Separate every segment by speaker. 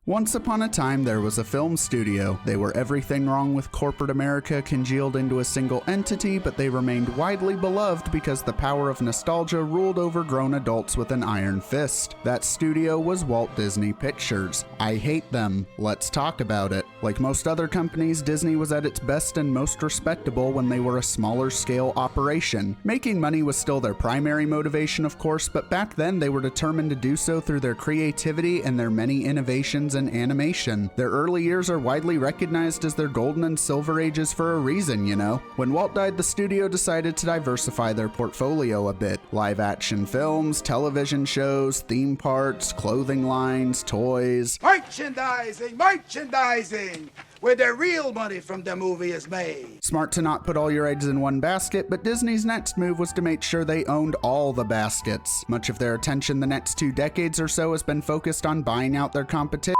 Speaker 1: Once upon a time, there was a film studio. They were everything wrong with corporate America congealed into a single entity, but they remained widely beloved because the power of nostalgia ruled over grown adults with an iron fist. That studio was Walt Disney Pictures. I hate them. Let's talk about it. Like most other companies, Disney was at its best and most respectable when they were a smaller scale operation. Making money was still their primary motivation, of course, but back then they were determined to do so through their creativity and their many innovations in animation. Their early years are widely recognized as their golden and silver ages for a reason, you know. When Walt died, the studio decided to diversify their portfolio a bit. Live action films, television shows, theme parks, clothing lines, toys.
Speaker 2: Merchandising! Where the real money from the movie is made.
Speaker 1: Smart to not put all your eggs in one basket, but Disney's next move was to make sure they owned all the baskets. Much of their attention the next 2 decades or so has been focused on buying out their competition.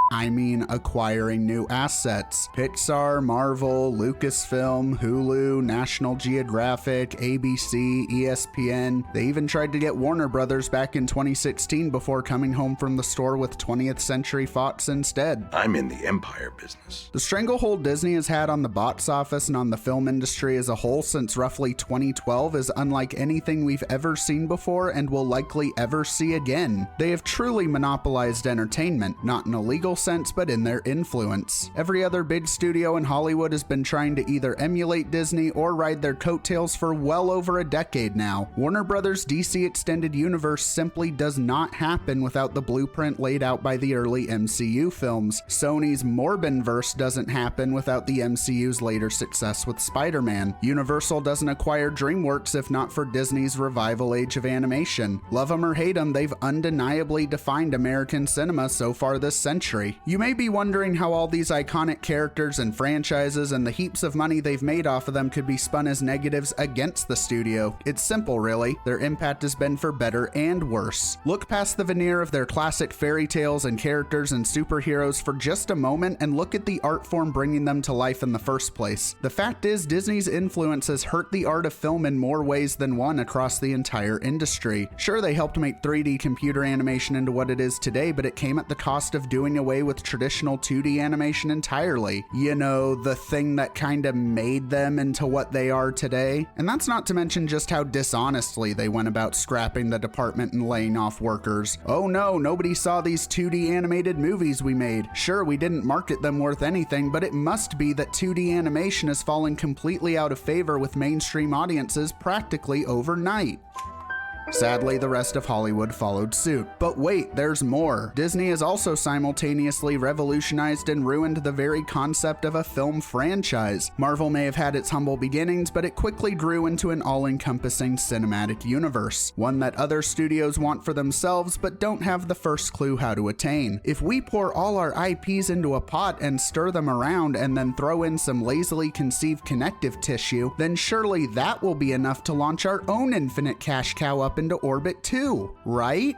Speaker 1: I mean acquiring new assets. Pixar, Marvel, Lucasfilm, Hulu, National Geographic, ABC, ESPN. They even tried to get Warner Brothers back in 2016 before coming home from the store with 20th Century Fox instead.
Speaker 3: I'm in the empire business.
Speaker 1: The stranglehold Disney has had on the box office and on the film industry as a whole since roughly 2012 is unlike anything we've ever seen before and will likely ever see again. They have truly monopolized entertainment, not in a legal sense, but in their influence. Every other big studio in Hollywood has been trying to either emulate Disney or ride their coattails for well over a decade now. Warner Brothers' DC Extended Universe simply does not happen without the blueprint laid out by the early MCU films. Sony's Morbinverse doesn't happen without the MCU's later success with Spider-Man. Universal doesn't acquire DreamWorks if not for Disney's revival age of animation. Love 'em or hate 'em, they've undeniably defined American cinema so far this century. You may be wondering how all these iconic characters and franchises and the heaps of money they've made off of them could be spun as negatives against the studio. It's simple, really. Their impact has been for better and worse. Look past the veneer of their classic fairy tales and characters and superheroes for just a moment and look at the art form bringing them to life in the first place. The fact is, Disney's influence has hurt the art of film in more ways than one across the entire industry. Sure, they helped make 3D computer animation into what it is today, but it came at the cost of doing away with traditional 2D animation entirely. You know, the thing that kinda made them into what they are today. And that's not to mention just how dishonestly they went about scrapping the department and laying off workers. Oh no, nobody saw these 2D animated movies we made. Sure, we didn't market them worth anything, but it must be that 2D animation has fallen completely out of favor with mainstream audiences practically overnight. Sadly, the rest of Hollywood followed suit. But wait, there's more. Disney has also simultaneously revolutionized and ruined the very concept of a film franchise. Marvel may have had its humble beginnings, but it quickly grew into an all-encompassing cinematic universe, one that other studios want for themselves but don't have the first clue how to attain. If we pour all our IPs into a pot and stir them around and then throw in some lazily conceived connective tissue, then surely that will be enough to launch our own infinite cash cow up into orbit too, right?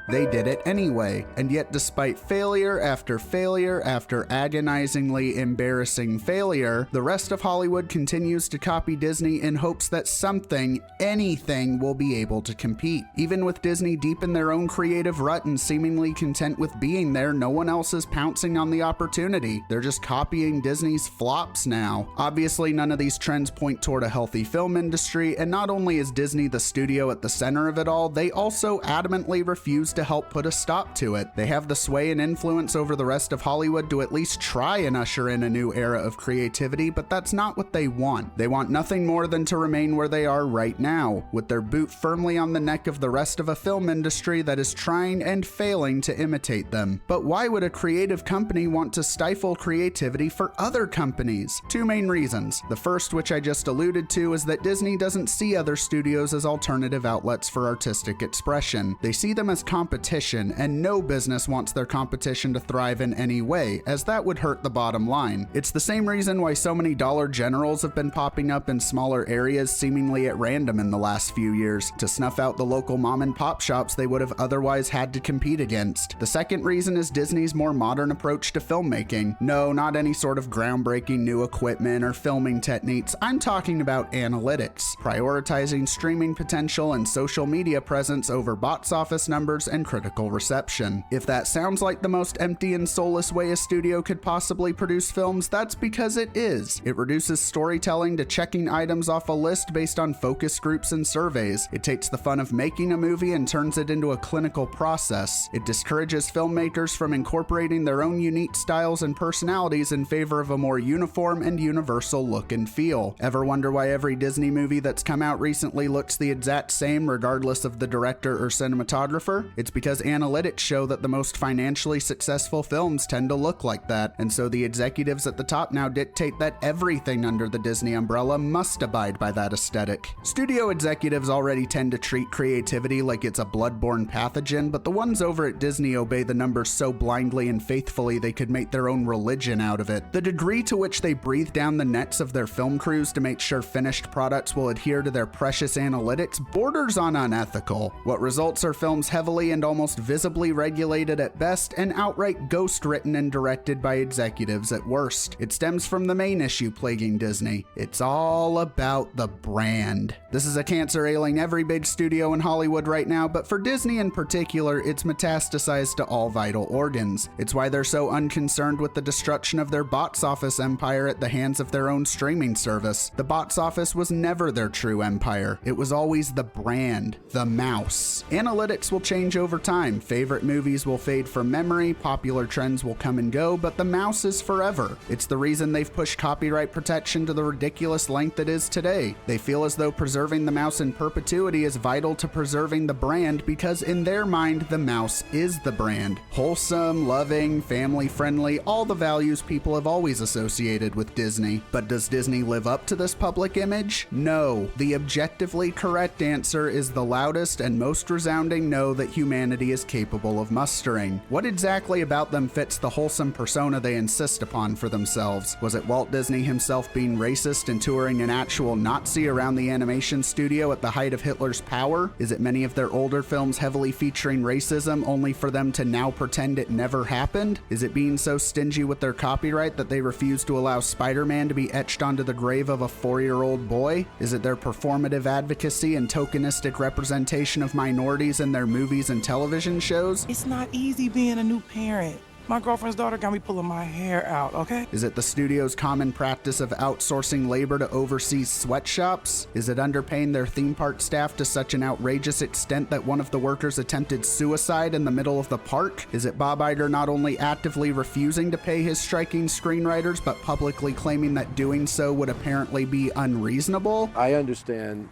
Speaker 1: They did it anyway, and yet despite failure after agonizingly embarrassing failure, the rest of Hollywood continues to copy Disney in hopes that something, anything, will be able to compete. Even with Disney deep in their own creative rut and seemingly content with being there, no one else is pouncing on the opportunity. They're just copying Disney's flops now. Obviously, none of these trends point toward a healthy film industry, and not only is Disney the studio at the center of it all, they also adamantly refuse to help put a stop to it. They have the sway and influence over the rest of Hollywood to at least try and usher in a new era of creativity, but that's not what they want. They want nothing more than to remain where they are right now, with their boot firmly on the neck of the rest of a film industry that is trying and failing to imitate them. But why would a creative company want to stifle creativity for other companies? 2 main reasons. The first, which I just alluded to, is that Disney doesn't see other studios as alternative outlets for artistic expression. They see them as competition, and no business wants their competition to thrive in any way, as that would hurt the bottom line. It's the same reason why so many Dollar Generals have been popping up in smaller areas seemingly at random in the last few years, to snuff out the local mom and pop shops they would have otherwise had to compete against. The second reason is Disney's more modern approach to filmmaking. No, not any sort of groundbreaking new equipment or filming techniques. I'm talking about analytics, prioritizing streaming potential and social media presence over box office numbers and critical reception. If that sounds like the most empty and soulless way a studio could possibly produce films, that's because it is. It reduces storytelling to checking items off a list based on focus groups and surveys. It takes the fun of making a movie and turns it into a clinical process. It discourages filmmakers from incorporating their own unique styles and personalities in favor of a more uniform and universal look and feel. Ever wonder why every Disney movie that's come out recently looks the exact same regardless of the director or cinematographer? It's because analytics show that the most financially successful films tend to look like that, and so the executives at the top now dictate that everything under the Disney umbrella must abide by that aesthetic. Studio executives already tend to treat creativity like it's a bloodborne pathogen, but the ones over at Disney obey the numbers so blindly and faithfully they could make their own religion out of it. The degree to which they breathe down the necks of their film crews to make sure finished products will adhere to their precious analytics borders on unethical. What results are films heavily and almost visibly regulated at best, and outright ghost-written and directed by executives at worst. It stems from the main issue plaguing Disney. It's all about the brand. This is a cancer ailing every big studio in Hollywood right now, but for Disney in particular, it's metastasized to all vital organs. It's why they're so unconcerned with the destruction of their box office empire at the hands of their own streaming service. The box office was never their true empire. It was always the brand, the mouse. Analytics will change over time. Favorite movies will fade from memory, popular trends will come and go, but the mouse is forever. It's the reason they've pushed copyright protection to the ridiculous length it is today. They feel as though preserving the mouse in perpetuity is vital to preserving the brand because in their mind, the mouse is the brand. Wholesome, loving, family-friendly, all the values people have always associated with Disney. But does Disney live up to this public image? No. The objectively correct answer is the loudest and most resounding no that humanity is capable of mustering. What exactly about them fits the wholesome persona they insist upon for themselves? Was it Walt Disney himself being racist and touring an actual Nazi around the animation studio at the height of Hitler's power? Is it many of their older films heavily featuring racism only for them to now pretend it never happened? Is it being so stingy with their copyright that they refuse to allow Spider-Man to be etched onto the grave of a 4-year-old boy? Is it their performative advocacy and tokenistic representation of minorities in their movies and television shows?
Speaker 4: It's not easy being a new parent. My girlfriend's daughter got me pulling my hair out, okay?
Speaker 1: Is it the studio's common practice of outsourcing labor to overseas sweatshops? Is it underpaying their theme park staff to such an outrageous extent that one of the workers attempted suicide in the middle of the park? Is it Bob Iger not only actively refusing to pay his striking screenwriters, but publicly claiming that doing so would apparently be unreasonable?
Speaker 5: I understand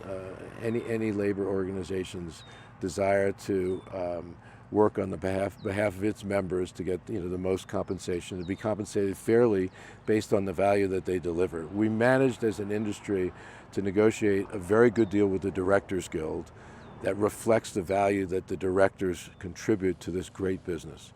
Speaker 5: any labor organization's desire to work on the behalf of its members to get the most compensation, to be compensated fairly based on the value that they deliver. We managed as an industry to negotiate a very good deal with the Directors Guild that reflects the value that the directors contribute to this great business.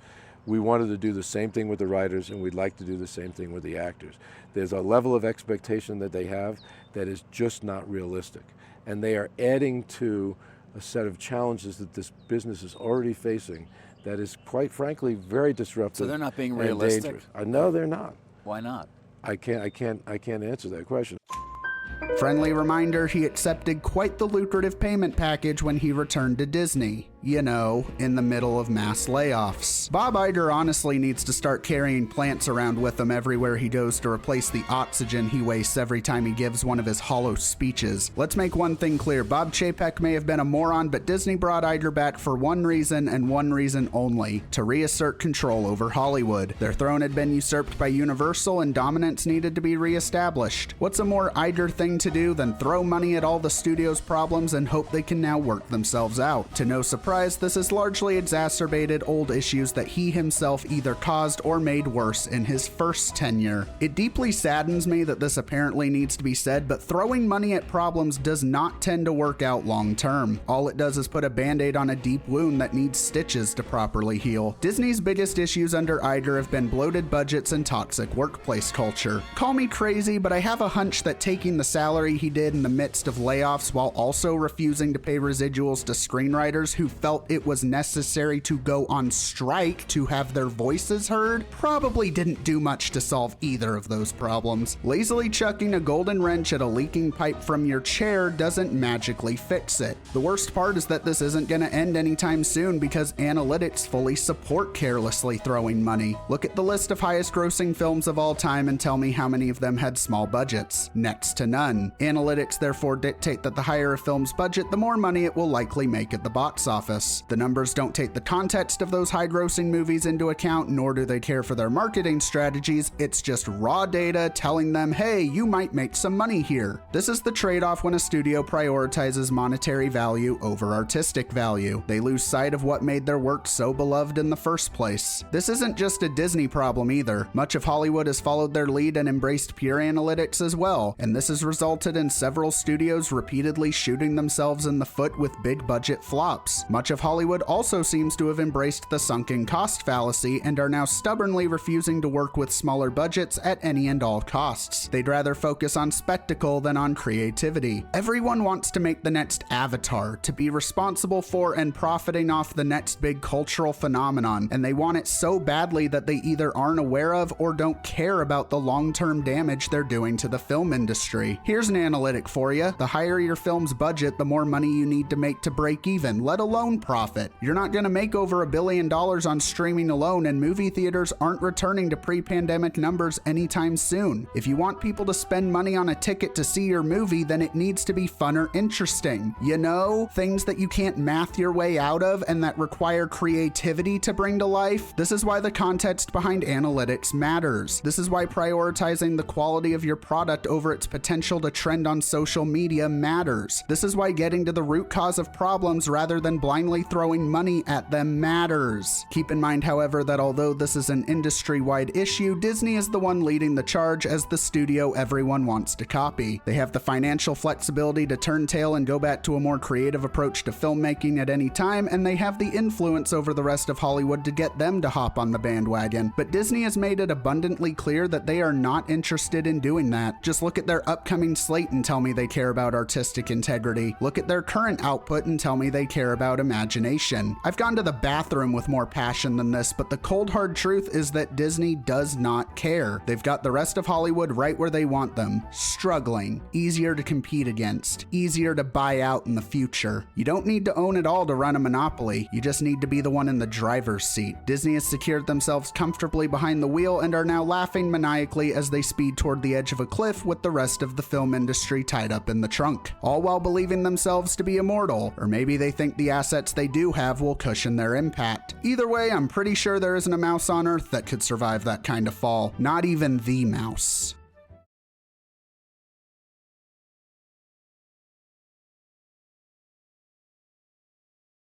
Speaker 5: We wanted to do the same thing with the writers, and we'd like to do the same thing with the actors. There's a level of expectation that they have that is just not realistic, and they are adding to a set of challenges that this business is already facing that is, quite frankly, very disruptive.
Speaker 6: So they're not being realistic?
Speaker 5: No, they're not.
Speaker 6: Why not?
Speaker 5: I can't answer that question.
Speaker 1: Friendly reminder, he accepted quite the lucrative payment package when he returned to Disney. You know, in the middle of mass layoffs. Bob Iger honestly needs to start carrying plants around with him everywhere he goes to replace the oxygen he wastes every time he gives one of his hollow speeches. Let's make one thing clear, Bob Chapek may have been a moron, but Disney brought Iger back for one reason and one reason only, to reassert control over Hollywood. Their throne had been usurped by Universal and dominance needed to be reestablished. What's a more Iger thing to do than throw money at all the studio's problems and hope they can now work themselves out? To no surprise, this has largely exacerbated old issues that he himself either caused or made worse in his first tenure. It deeply saddens me that this apparently needs to be said, but throwing money at problems does not tend to work out long term. All it does is put a band-aid on a deep wound that needs stitches to properly heal. Disney's biggest issues under Iger have been bloated budgets and toxic workplace culture. Call me crazy, but I have a hunch that taking the salary he did in the midst of layoffs while also refusing to pay residuals to screenwriters who felt it was necessary to go on strike to have their voices heard probably didn't do much to solve either of those problems. Lazily chucking a golden wrench at a leaking pipe from your chair doesn't magically fix it. The worst part is that this isn't going to end anytime soon because analytics fully support carelessly throwing money. Look at the list of highest grossing films of all time and tell me how many of them had small budgets. Next to none. Analytics therefore dictate that the higher a film's budget, the more money it will likely make at the box office. The numbers don't take the context of those high grossing movies into account, nor do they care for their marketing strategies. It's just raw data telling them, hey, you might make some money here. This is the trade-off when a studio prioritizes monetary value over artistic value. They lose sight of what made their work so beloved in the first place. This isn't just a Disney problem either. Much of Hollywood has followed their lead and embraced pure analytics as well, and this has resulted in several studios repeatedly shooting themselves in the foot with big budget flops. Much of Hollywood also seems to have embraced the sunken cost fallacy and are now stubbornly refusing to work with smaller budgets at any and all costs. They'd rather focus on spectacle than on creativity. Everyone wants to make the next Avatar, to be responsible for and profiting off the next big cultural phenomenon, and they want it so badly that they either aren't aware of or don't care about the long-term damage they're doing to the film industry. Here's an analytic for you. The higher your film's budget, the more money you need to make to break even, let alone profit. You're not going to make over $1 billion on streaming alone, and movie theaters aren't returning to pre-pandemic numbers anytime soon. If you want people to spend money on a ticket to see your movie, then it needs to be fun or interesting. You know, things that you can't math your way out of and that require creativity to bring to life. This is why the context behind analytics matters. This is why prioritizing the quality of your product over its potential to trend on social media matters. This is why getting to the root cause of problems rather than blindly throwing money at them matters. Keep in mind, however, that although this is an industry-wide issue, Disney is the one leading the charge as the studio everyone wants to copy. They have the financial flexibility to turn tail and go back to a more creative approach to filmmaking at any time, and they have the influence over the rest of Hollywood to get them to hop on the bandwagon. But Disney has made it abundantly clear that they are not interested in doing that. Just look at their upcoming slate and tell me they care about artistic integrity. Look at their current output and tell me they care about imagination. I've gone to the bathroom with more passion than this, but the cold hard truth is that Disney does not care. They've got the rest of Hollywood right where they want them, struggling, easier to compete against, easier to buy out in the future. You don't need to own it all to run a monopoly, you just need to be the one in the driver's seat. Disney has secured themselves comfortably behind the wheel and are now laughing maniacally as they speed toward the edge of a cliff with the rest of the film industry tied up in the trunk, all while believing themselves to be immortal, or maybe they think the assets they do have will cushion their impact. Either way, I'm pretty sure there isn't a mouse on Earth that could survive that kind of fall, not even the mouse.